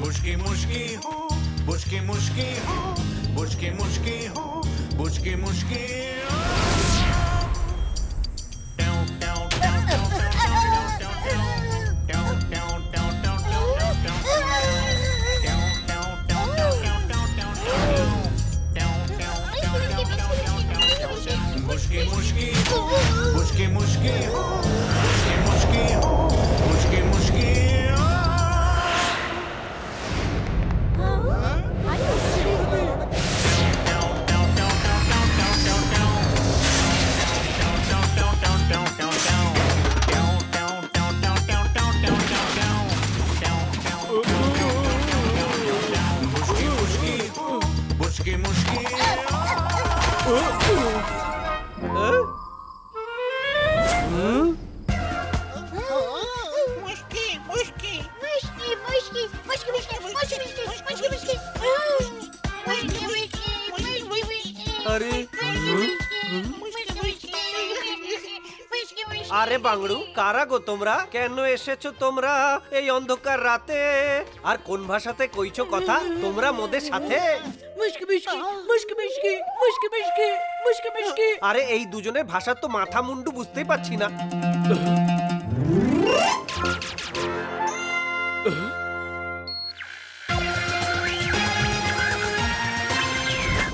मुश्की मुश्की हो बुश्की मुश्की हो बुश्की मुश्की हो बुश्की मुश्की मुश्की मुश्की हो बुश्की मुश्की हो बुश्की मुश्की हो बुश्की मुश्की मुश्की मुश्की আরে আরে বাংড়ু, কারা গো তোমরা? কেন এসেছো তোমরা এই অন্ধকার রাতে? আর কোন ভাষাতে কইছো কথা তোমরা মোদের সাথে? আরে এই দুজনের ভাষা তো মাথা মুন্ডু বুঝতেই পারছি না।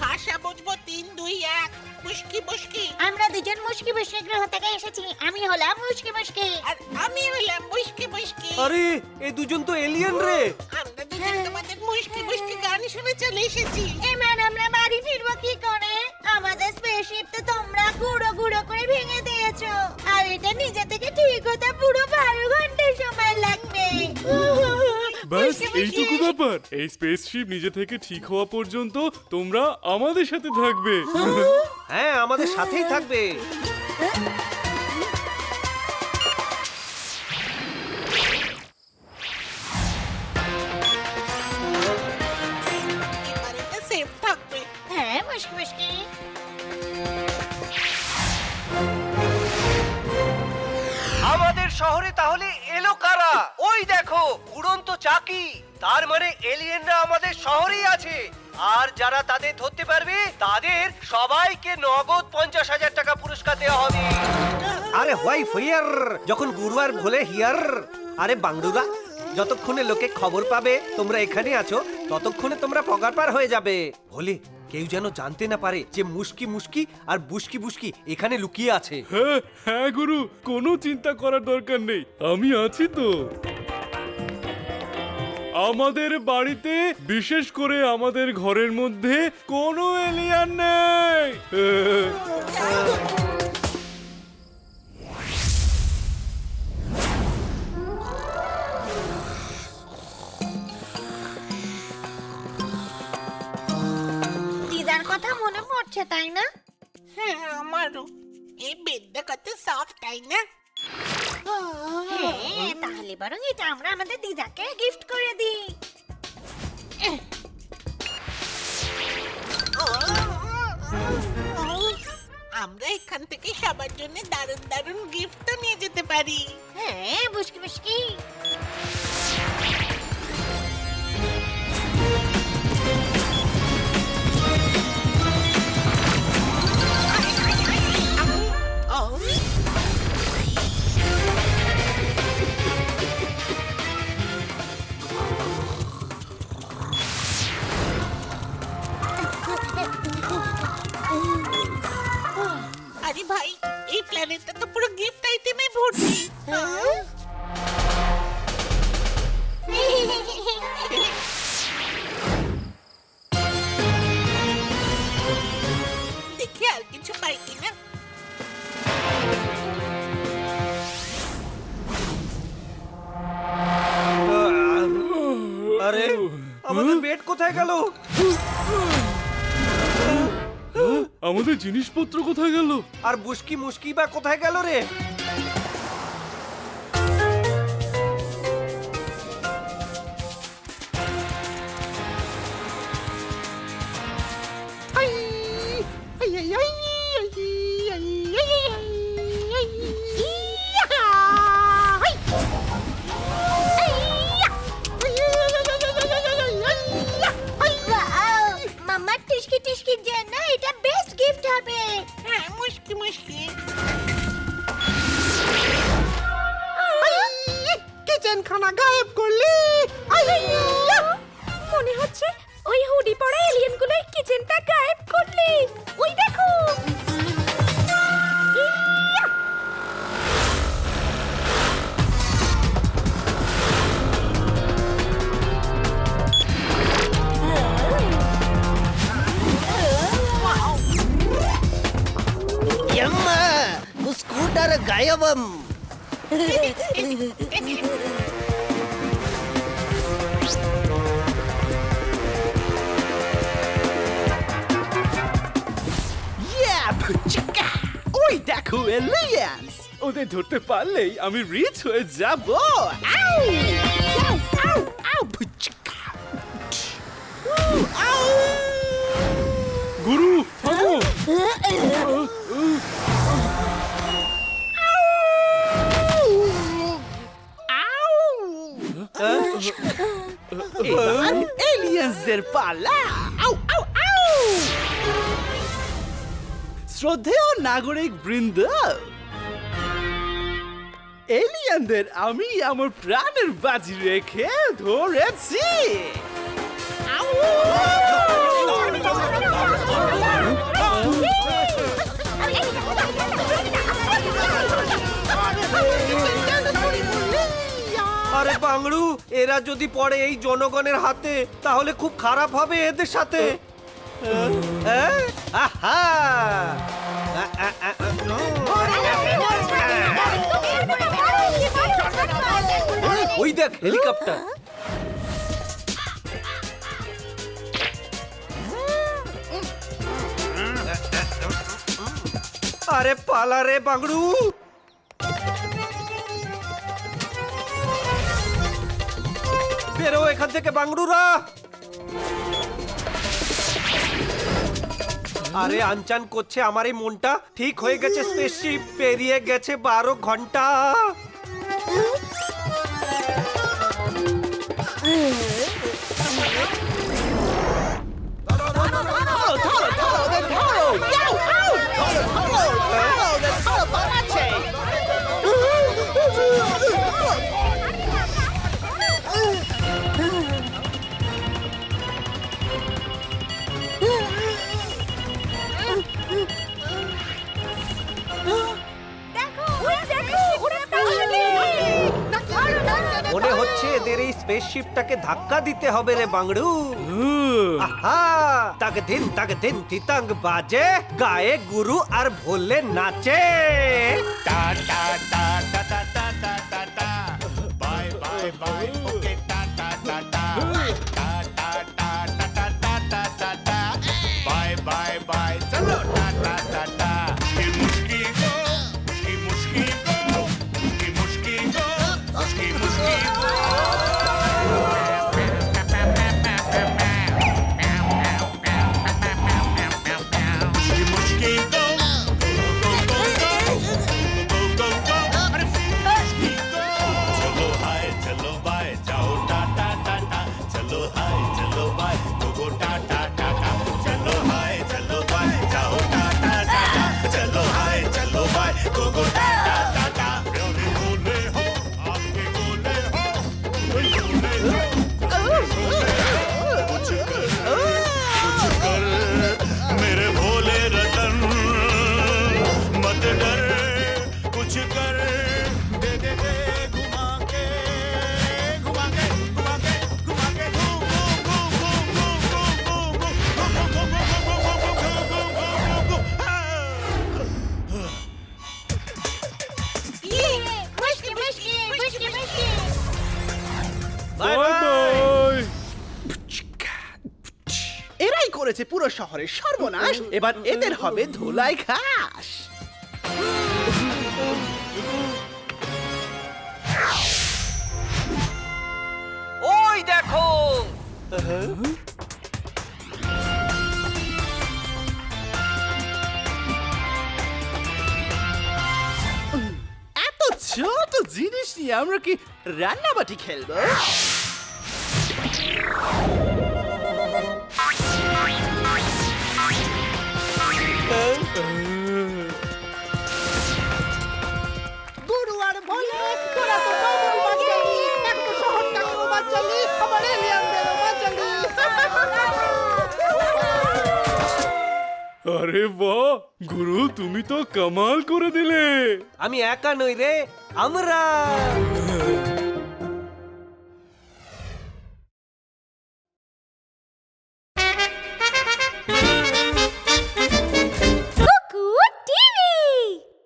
ভাষা বুঝবো 3, 2, 1 মুশকি মুশকি। আমরা দুজন মুশকি মুশকি গ্রহ থেকে এসেছি। আমি হলাম মুশকি মুশকি। আর আমি হলাম মুশকি মুশকি। আরে এই দুজন তো এলিয়েন রে। আমরা দুজন তোমাদের মুশকি মুশকি গান শুনে চলে এসেছি। এবার আমরা বাড়ি ফিরবো কি করে? আমাদের স্পেসশিপ তো তোমরা গুঁড়ো গুঁড়ো করে ভেঙে দিয়েছো। আর এটা নিজে থেকে ঠিক হতে পুরো 12 ঘন্টা সময় লাগবে। ব্যাস এইটুকু ব্যাপার। এই স্পেসশিপ নিজে থেকে ঠিক হওয়া পর্যন্ত তোমরা আমাদের সাথে থাকবে। হ্যাঁ, আমাদের সাথেই থাকবে। এবার এটা সেফ থাকবে। হ্যাঁ মুশকি মুশকি। আমাদের শহরে তাহলে এলো কারা? ওই দেখো উড়ন্ত চাকি। তার মানে এলিয়েনরা আমাদের শহরেই আছে। আর যারা তাদের ধরতে পারবে তাদের সবাইকে নগদ 50,000 টাকা পুরস্কার দেওয়া হবে। আরে হোয়াই ফিয়ার যখন গুরুবার ভোলে হিয়ার। আরে বাংডুরা, যতক্ষণে লোকে খবর পাবে তোমরা এখানে আছো ততক্ষণে তোমরা পগার পার হয়ে যাবে। ভোলে কেউ যেন জানতে না পারে যে মুশকি মুশকি আর বুশকি বুশকি এখানে লুকিয়ে আছে। হ্যাঁ হ্যাঁ গুরু, কোনো চিন্তা করার দরকার নেই, আমি আছি তো। আমাদের বাড়িতে, বিশেষ করে আমাদের ঘরের মধ্যে কোনো এলিয়ান নেই। দিদার কথা মনে পড়ছে তাই না? হ্যাঁ আমারও। এই বেডটা কত সফট তাই না? হ্যাঁ, তাহলে বরং এটা আমরা আমাদের দিদাকে গিফট করে দিই। আমরা এখান থেকে সবার জন্য দারুণ দারুণ গিফট তো নিয়ে যেতে পারি। হ্যাঁ মুশকি মুশকি। আরে ভাই, এই প্ল্যানেটটা তো পুরো গিফট আইটেমে ভর্তি। দেখি আর কিছু পাই কিনা। আরে আমাদের বেড কোথায় গেল? আমাদের জিনিসপত্র কোথায় গেল? আর বুশকি মুশকি বা কোথায় গেল রে? মুশকির জন্য এটা বেস্ট গিফট হবে। হ্যাঁ মুশকি মুশকি। কিচেন খানা গায়েব করলি। মনে হচ্ছে ওই হুডি পরা এলিয়েনগুলোই কিচেনটা গায়েব করলি। ওই দেখো। ಯಮ್ಮ ಸ್ಕೂಟರ್ ಗಾಯಬಂ. ওই দেখো এলিয়েন্স, ওদের ধরতে পারলেই আমি রিচ হয়ে যাব। গুরু থামো। এলিয়েন্সদের পালা। শ্রদ্ধেয় নাগরিক বৃন্দ, এলিয়েনদের আমি আমার প্রাণের বাজি রেখে ধরেছি। আরে বাংলু, এরা যদি পড়ে এই জনগণের হাতে তাহলে খুব খারাপ হবে এদের সাথে। আহা! ওই দেখ হেলিকপ্টার। আরে পালা রে বাংলু। বেরো এখান থেকে বাংলুরা। আরে আনচান করছে আমার এই মনটা। ঠিক হয়ে গেছে, স্পেসশিপ পেরিয়ে গেছে 12 ঘন্টা। মনে হচ্ছে এদের এই স্পেসশিপটাকে ধাক্কা দিতে হবে রে বাংলু। আহা! তাকে দিন তিতাঙ্গ বাজে, গায়ে গুরু আর ভোলে নাচে। টা টা টা টা টা টা টা টা টা বাই বাই বাই ওকে টা টা টা টা টা টা টা টা টা টা টা টা টা বাই বাই বাই চলো টা টা টা টা মুশকি গো মুশকি গো মুশকি গো মুশকি গো মুশকি গো चलो हाय चलो बाय जाओ टाटा टाटा चलो हाय चलो बाय गो टाटा टाटा चलो हाय चलो बाय जाओ टाटा टाटा चलो हाय चलो बाय गो टाटा टाटा मेरे बोले हो आपके बोले हो बोले हो कुछ कर मेरे भोले रतन मत डर कुछ कर दे दे दे घुमा के घुमा के घुमा के घुमा के घूम घूम घूम घूम घूम घूम মুশকি মুশকি মুশকি মুশকি। Bye bye bye. এরাই করেছে পুরো শহরের সর্বনাশ। এবার এদের হবে ধুলাই ঘাস। ওই দেখো। এত ছোট জিনিস নিয়ে আমরা কি রান্নাবাটি খেলবো? আরে বাহ গুরু, তুমি তো কামাল করে দিলে। আমি একা নই রে, আমরা